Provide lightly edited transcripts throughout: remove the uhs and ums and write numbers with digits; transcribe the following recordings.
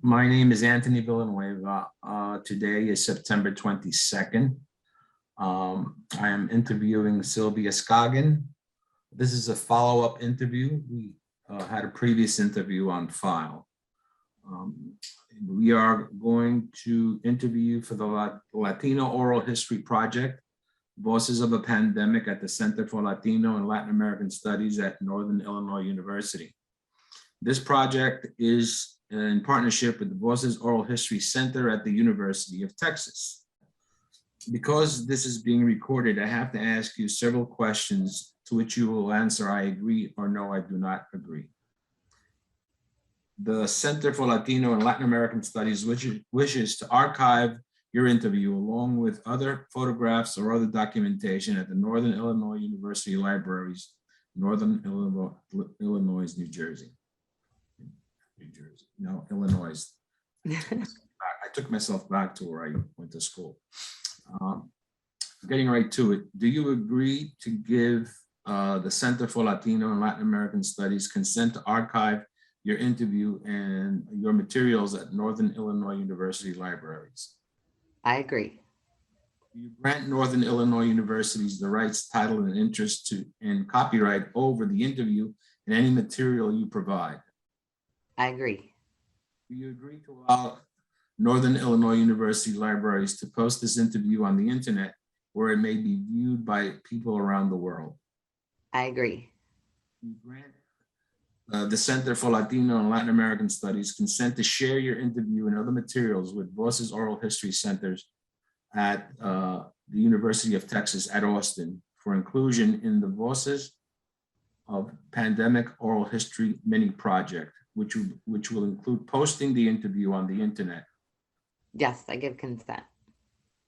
My name is Anthony Villanueva. Today is September 22nd. I am interviewing Sylvia Scoggin. This is a follow-up interview. We had a previous interview on file. We are going to interview for the Latino Oral History Project, Voices of a Pandemic at the Center for Latino and Latin American Studies at Northern Illinois University. This project is in partnership with the Voces Oral History Center at the University of Texas. Because this is being recorded, I have to ask you several questions to which you will answer I agree or no, I do not agree. The Center for Latino and Latin American Studies wishes to archive your interview along with other photographs or other documentation at the Northern Illinois University Libraries, Northern Illinois, New Jersey. No, Illinois. I took myself back to where I went to school. Getting right to it, do you agree to give the Center for Latino and Latin American Studies consent to archive your interview and your materials at Northern Illinois University Libraries? I agree. Do you grant Northern Illinois Universities the rights, title, and interest to and copyright over the interview and any material you provide? I agree. Do you agree to allow Northern Illinois University Libraries to post this interview on the internet where it may be viewed by people around the world? I agree. Do you grant the Center for Latino and Latin American Studies consent to share your interview and other materials with Voices Oral History Centers at the University of Texas at Austin for inclusion in the Voices of Pandemic Oral History Mini Project, which will include posting the interview on the internet? Yes, I give consent.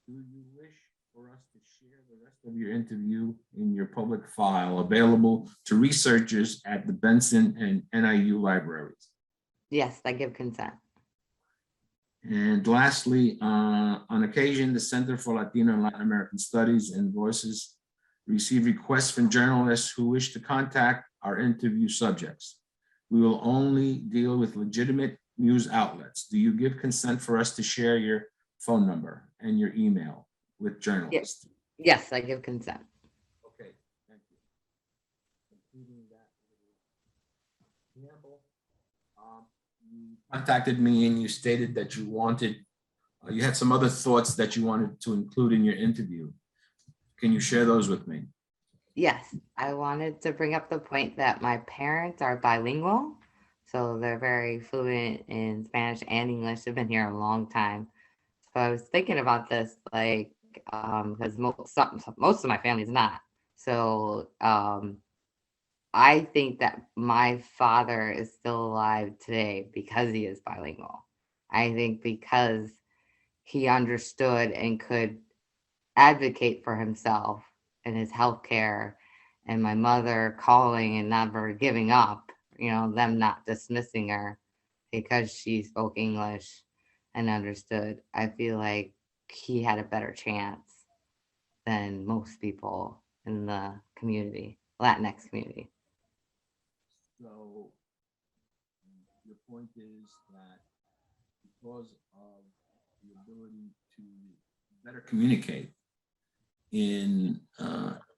Do you wish for us to share the rest of your interview in your public file available to researchers at the Benson and NIU libraries? Yes, I give consent. And lastly, on occasion, the Center for Latino and Latin American Studies and Voices receive requests from journalists who wish to contact our interview subjects. We will only deal with legitimate news outlets. Do you give consent for us to share your phone number and your email with journalists? Yes, I give consent. Okay, thank you. Including that example, you contacted me and you stated that you wanted, you had some other thoughts that you wanted to include in your interview. Can you share those with me? Yes, I wanted to bring up the point that my parents are bilingual. So they're very fluent in Spanish and English. They've been here a long time. So I was thinking about this, like, because most of my family is not. So I think that my father is still alive today because he is bilingual. I think because he understood and could advocate for himself and his health care, and my mother calling and never giving up, them not dismissing her because she spoke English and understood. I feel like he had a better chance than most people in the community, Latinx community. So your point is that because of the ability to better communicate in,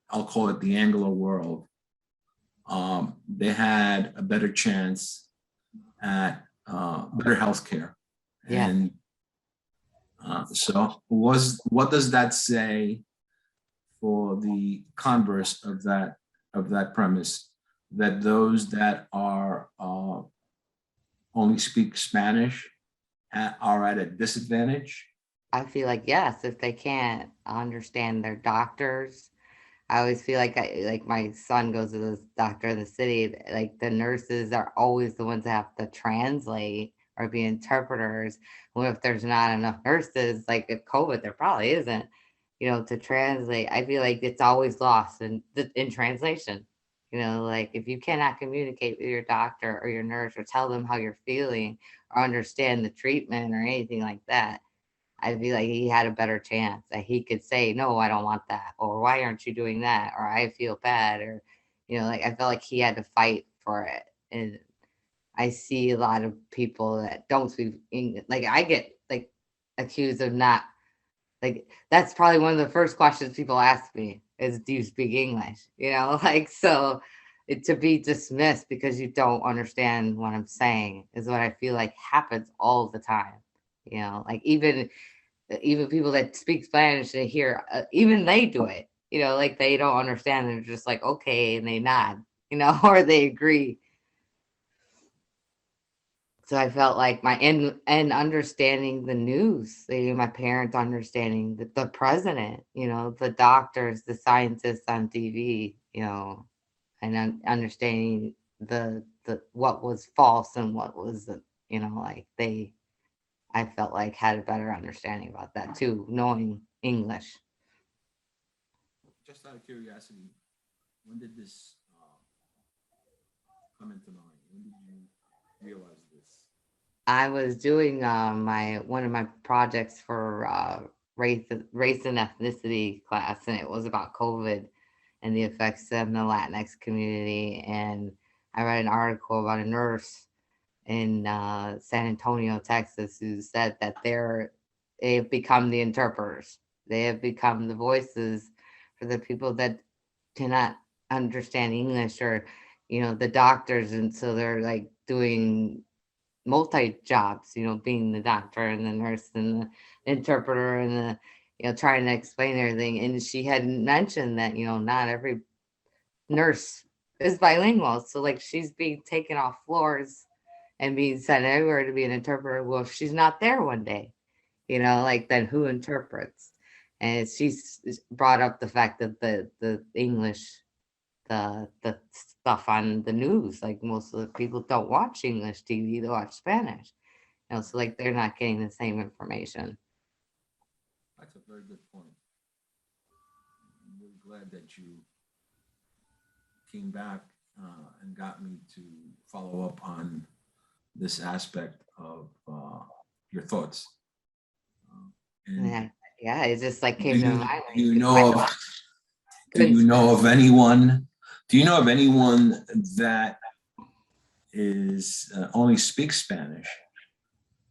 I'll call it the Anglo world, they had a better chance at better health care. Yeah. And so what does that say for the converse of that premise, that those that are only speak Spanish are at a disadvantage? I feel like, yes, if they can't understand their doctors. I always feel like my son goes to the doctor in the city, like the nurses are always the ones that have to translate or be interpreters. Well, if there's not enough nurses, like with COVID, there probably isn't, to translate. I feel like it's always lost in translation. Like if you cannot communicate with your doctor or your nurse or tell them how you're feeling or understand the treatment or anything like that, I feel like he had a better chance that he could say, no, I don't want that. Or why aren't you doing that? Or I feel bad. Or, like I felt like he had to fight for it. And I see a lot of people that don't speak English. Like I get like accused of not like that's probably one of the first questions people ask me is, do you speak English? You know, like so to be dismissed because you don't understand what I'm saying is what I feel like happens all the time. You know, like even people that speak Spanish, they hear even they do it. You know, like they don't understand. They're just like okay, and they nod. You know, or they agree. So I felt like my and understanding the news, my parents understanding the president, you know, the doctors, the scientists on TV, you know, and understanding the what was false and what was the, you know, like I felt like had a better understanding about that too, knowing English. Just out of curiosity, when did this come into mind? When did you realize this? I was doing my one of my projects for race and ethnicity class, and it was about COVID and the effects in the Latinx community. And I read an article about a nurse in San Antonio, Texas, who said that they've become the interpreters. They have become the voices for the people that cannot understand English, or you know, the doctors, and so they're like doing multi jobs, you know, being the doctor and the nurse and the interpreter and the, you know, trying to explain everything. And she had mentioned that, you know, not every nurse is bilingual. So like she's being taken off floors and being sent everywhere to be an interpreter. Well, if she's not there one day, you know, like then who interprets? And she's brought up the fact that the English, the stuff on the news, like most of the people don't watch English TV, they watch Spanish. You know, so like they're not getting the same information. That's a very good point. I'm really glad that you came back and got me to follow up on this aspect of your thoughts. And Yeah, yeah, it just like do came to you, mind. do you I know of do couldn't you know of anyone? Do you know of anyone that is only speaks Spanish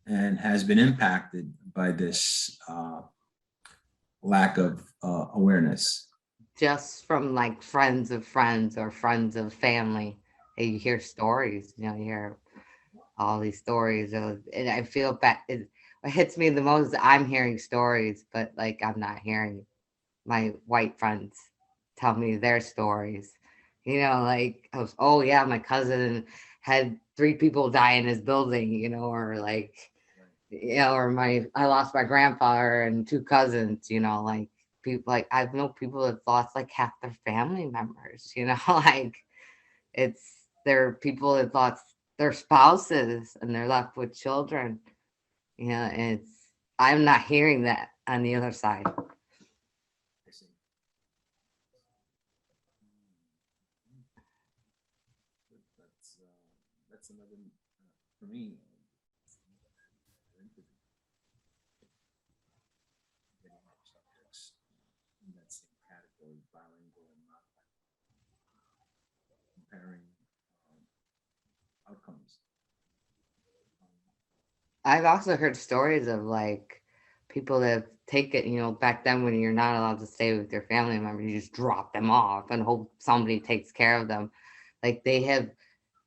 and has been impacted by this lack of awareness? just from like friends of friends or friends of family, you hear stories, you know, you hear all these stories of, and I feel bad. What hits me the most is I'm hearing stories, but like I'm not hearing my white friends tell me their stories. You know, like oh yeah, my cousin had 3 people die in his building, you know, or like you know, or I lost my grandfather and 2 cousins, you know, like people like I've known people that lost like half their family members, you know, like it's there are people that lost their spouses and they're left with children. You know, it's I'm not hearing that on the other side. I see. That's another for me. Getting our subjects in that same category, bilingual and not comparing outcomes. I've also heard stories of like people that take it, you know, back then when you're not allowed to stay with your family member, you just drop them off and hope somebody takes care of them. Like they have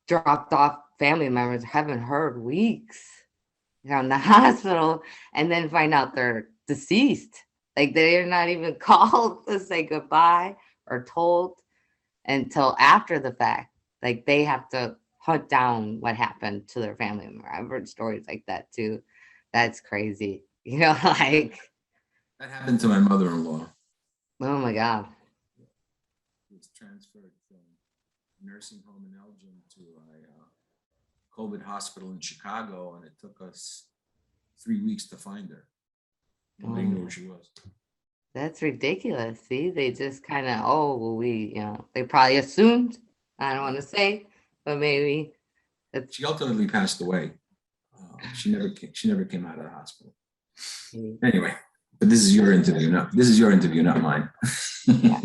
dropped off family members, haven't heard weeks, you know, in the hospital, and then find out they're deceased. Like they're not even called to say goodbye or told until after the fact. Like they have to hunt down what happened to their family member. I've heard stories like that too. That's crazy. You know, like, That happened to my mother-in-law. oh my God. She was transferred from a nursing home in Elgin to a COVID hospital in Chicago, and it took us 3 weeks to find her. Nobody knew where she was. That's ridiculous. See, they just kind of, oh, well, you know, they probably assumed. I don't want to say, but maybe it's. She ultimately passed away. She never came out of the hospital. Anyway, but this is your interview, not mine. Yeah,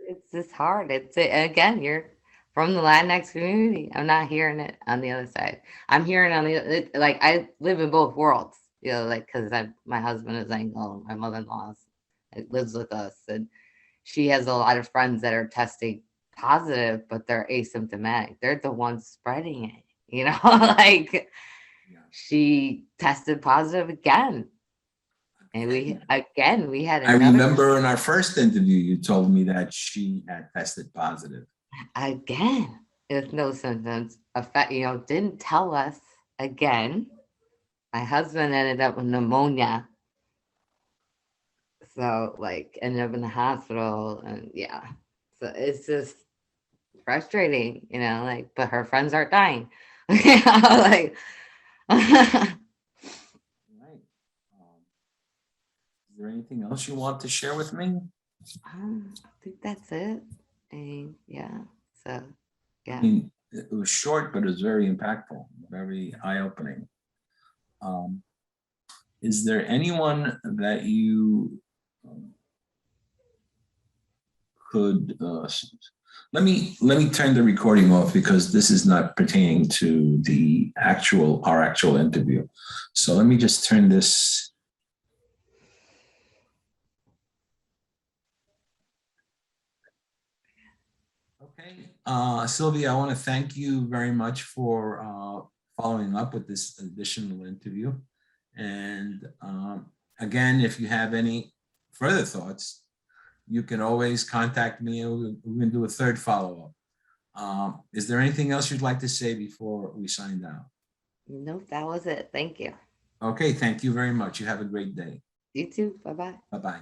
it's just hard. It's again, you're from the Latinx community. I'm not hearing it on the other side. I'm hearing on like I live in both worlds, you know, like because my husband is Anglo, my mother-in-law lives with us, and she has a lot of friends that are testing positive, but they're asymptomatic. They're the ones spreading it, you know, like Yeah. she tested positive again. And we had I another remember in our first interview, you told me that she had tested positive. again with no symptoms. Effect, you know, didn't tell us again. My husband ended up with pneumonia. So like ended up in the hospital and yeah. So it's just frustrating, you know, like but her friends aren't dying. You know, like Right. Is there anything else you want to share with me? I think that's it. And yeah. So I yeah. mean, it was short, but it was very impactful, very eye-opening. Um, is there anyone that you could let me turn the recording off because this is not pertaining to our actual interview. So let me just turn this. Okay, Sylvia, I want to thank you very much for following up with this additional interview. And again, if you have any further thoughts, you can always contact me and we can do a third follow-up. Is there anything else you'd like to say before we sign down? Nope, that was it. Thank you. Okay, thank you very much. You have a great day. You too. Bye bye. Bye-bye.